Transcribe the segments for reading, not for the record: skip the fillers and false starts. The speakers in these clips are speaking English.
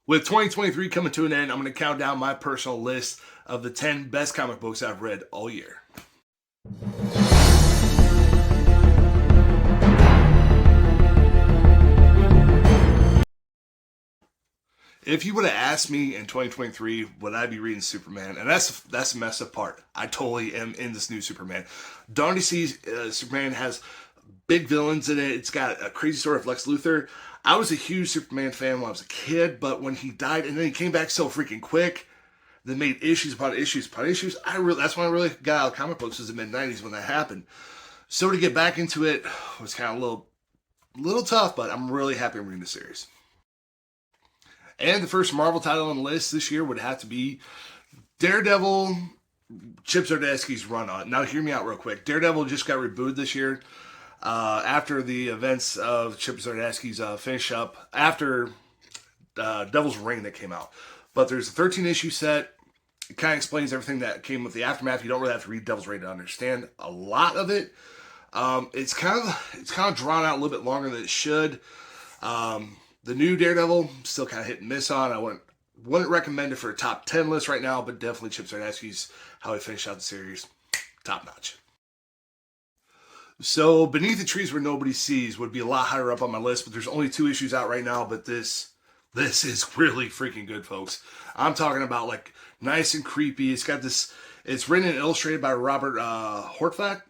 With 2023 coming to an end, I'm going to count down my personal list of the 10 best comic books I've read all year. If you would have asked me in 2023, would I be reading Superman? And that's the messed up part. I totally am in this new Superman. Dawn of DC Superman has big villains in it. It's got a crazy story of Lex Luthor. I was a huge Superman fan when I was a kid, but when he died and then he came back so freaking quick, that made issues upon issues upon issues. That's when I really got out of comic books, was the mid '90s when that happened. So to get back into it was kind of a little tough, but I'm really happy I'm reading the series. And the first Marvel title on the list this year would have to be Daredevil. Chip Zdarsky's run on it. Now, hear me out real quick. Daredevil just got rebooted this year after the events of Chip Zdarsky's finish up after Devil's Reign that came out. But there's a 13 issue set. It kind of explains everything that came with the aftermath. You don't really have to read Devil's Reign to understand a lot of it. It's kind of drawn out a little bit longer than it should. The new Daredevil, still kind of hit and miss on. I wouldn't recommend it for a top 10 list right now, but definitely Chip Zdarsky's how he finished out the series, top notch. So Beneath the Trees Where Nobody Sees would be a lot higher up on my list, but there's only 2 issues out right now, but this is really freaking good, folks. I'm talking about like nice and creepy. It's written and illustrated by Robert Horvat.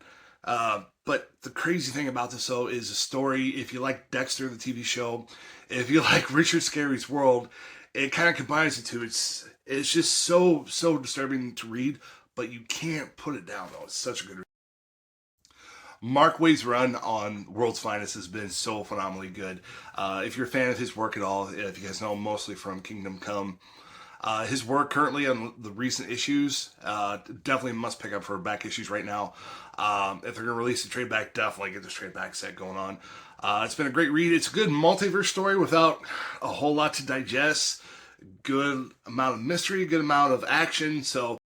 But the crazy thing about this, though, is the story. If you like Dexter, the TV show, if you like Richard Scarry's World, it kind of combines the two. It's just so disturbing to read, but you can't put it down, though. It's such a good read. Mark Waid's run on World's Finest has been so phenomenally good. If you're a fan of his work at all, if you guys know him mostly from Kingdom Come, his work currently on the recent issues, definitely must pick up for back issues right now. If they're going to release the trade back, definitely get this trade back set going on. It's been a great read. It's a good multiverse story without a whole lot to digest. Good amount of mystery, good amount of action. So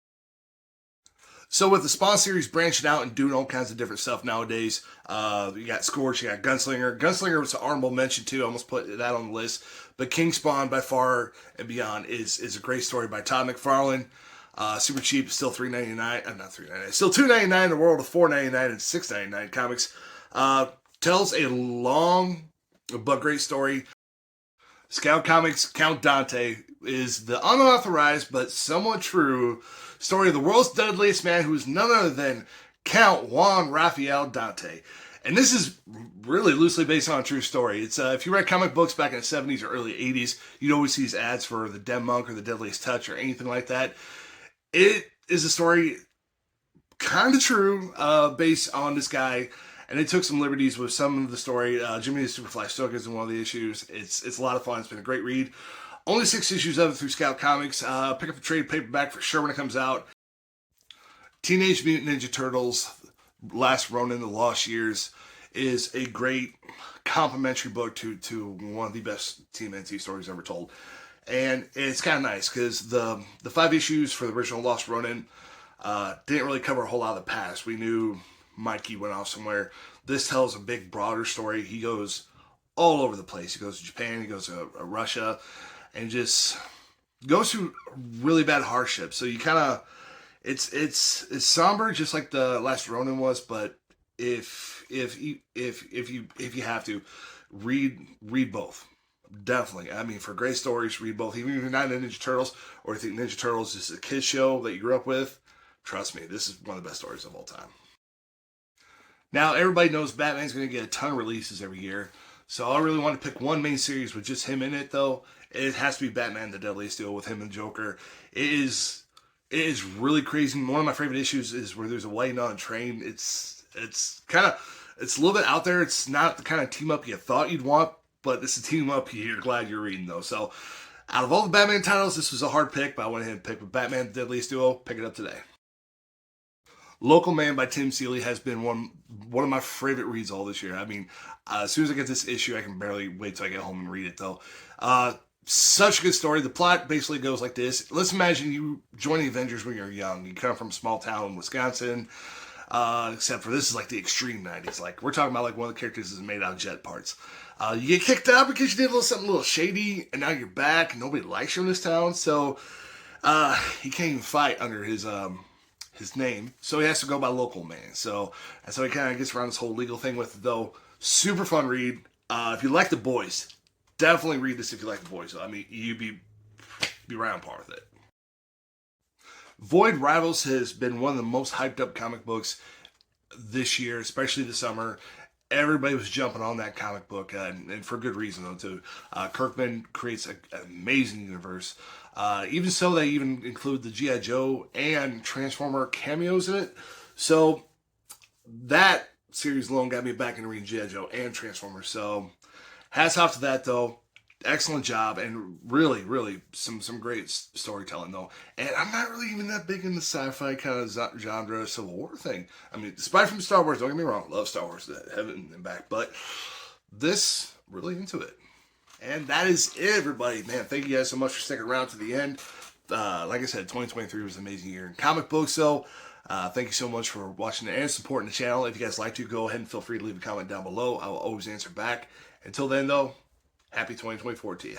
with the Spawn series branching out and doing all kinds of different stuff nowadays, you got Scorch, you got Gunslinger. Gunslinger was an honorable mention too. I almost put that on the list. But King Spawn, by far and beyond, is a great story by Todd McFarlane. Super cheap, still $3.99. Not $3.99. Still $2.99 in the world of $4.99 and $6.99 comics. Tells a long but great story. Scout Comics Count Dante is the unauthorized but somewhat true story of the world's deadliest man, who is none other than Count Juan Rafael Dante. And this is really loosely based on a true story. It's if you read comic books back in the 70s or early 80s, you'd always see these ads for the Dead Monk or the Deadliest Touch or anything like that. It is a story kind of true, based on this guy. And they took some liberties with some of the story. Jimmy the Superfly Stoker is in one of the issues. It's a lot of fun. It's been a great read. Only 6 issues of it through Scout Comics. Pick up the trade paperback for sure when it comes out. Teenage Mutant Ninja Turtles, Last Ronin, The Lost Years, is a great complimentary book to one of the best TMNT stories ever told. And it's kind of nice because the 5 issues for the original Lost Ronin didn't really cover a whole lot of the past. We knew Mikey went off somewhere. This tells a big, broader story. He goes all over the place. He goes to Japan, he goes to Russia, and just goes through really bad hardship. So you kind of, it's somber, just like the last Ronin was. But if you have to read both. Definitely. I mean, for great stories, read both. Even if you're not into Ninja Turtles, or you think Ninja Turtles is a kid's show that you grew up with, trust me, this is one of the best stories of all time. Now, everybody knows Batman's going to get a ton of releases every year. So I really want to pick one main series with just him in it, though. It has to be Batman: The Deadliest Duo with him and Joker. It is really crazy. One of my favorite issues is where there's a waiting on a train. It's a little bit out there. It's not the kind of team up you thought you'd want, but it's a team up you're glad you're reading, though. So out of all the Batman titles, this was a hard pick, but I went ahead and picked Batman: The Deadliest Duo. Pick it up today. Local Man by Tim Seeley has been one of my favorite reads all this year. I mean, as soon as I get this issue, I can barely wait till I get home and read it, though. Such a good story. The plot basically goes like this. Let's imagine you join the Avengers when you're young. You come from a small town in Wisconsin. except for this is like the extreme 90s. Like, we're talking about like one of the characters is made out of jet parts. You get kicked out because you did something a little shady, and now you're back, and nobody likes you in this town, so he can't even fight under his name, so he has to go by local man. So that's how he kind of gets around this whole legal thing with it, though. Super fun read. If you like The Boys, definitely read this if you like The Boys. I mean, you'd be right on par with it. Void Rivals has been one of the most hyped up comic books this year, especially the summer. Everybody was jumping on that comic book, and for good reason, though, too. Kirkman creates an amazing universe. Even so, they even include the G.I. Joe and Transformer cameos in it. So, that series alone got me back into reading G.I. Joe and Transformers. So, hats off to that, though. Excellent job, and really, really some great storytelling, though. And I'm not really even that big in the sci-fi kind of genre Civil War thing. I mean, despite from Star Wars, don't get me wrong, love Star Wars, heaven and back, but this, really into it. And that is it, everybody. Man, thank you guys so much for sticking around to the end. Like I said, 2023 was an amazing year in comic books, so thank you so much for watching and supporting the channel. If you guys like to, go ahead and feel free to leave a comment down below. I will always answer back. Until then, though, happy 2024 to you.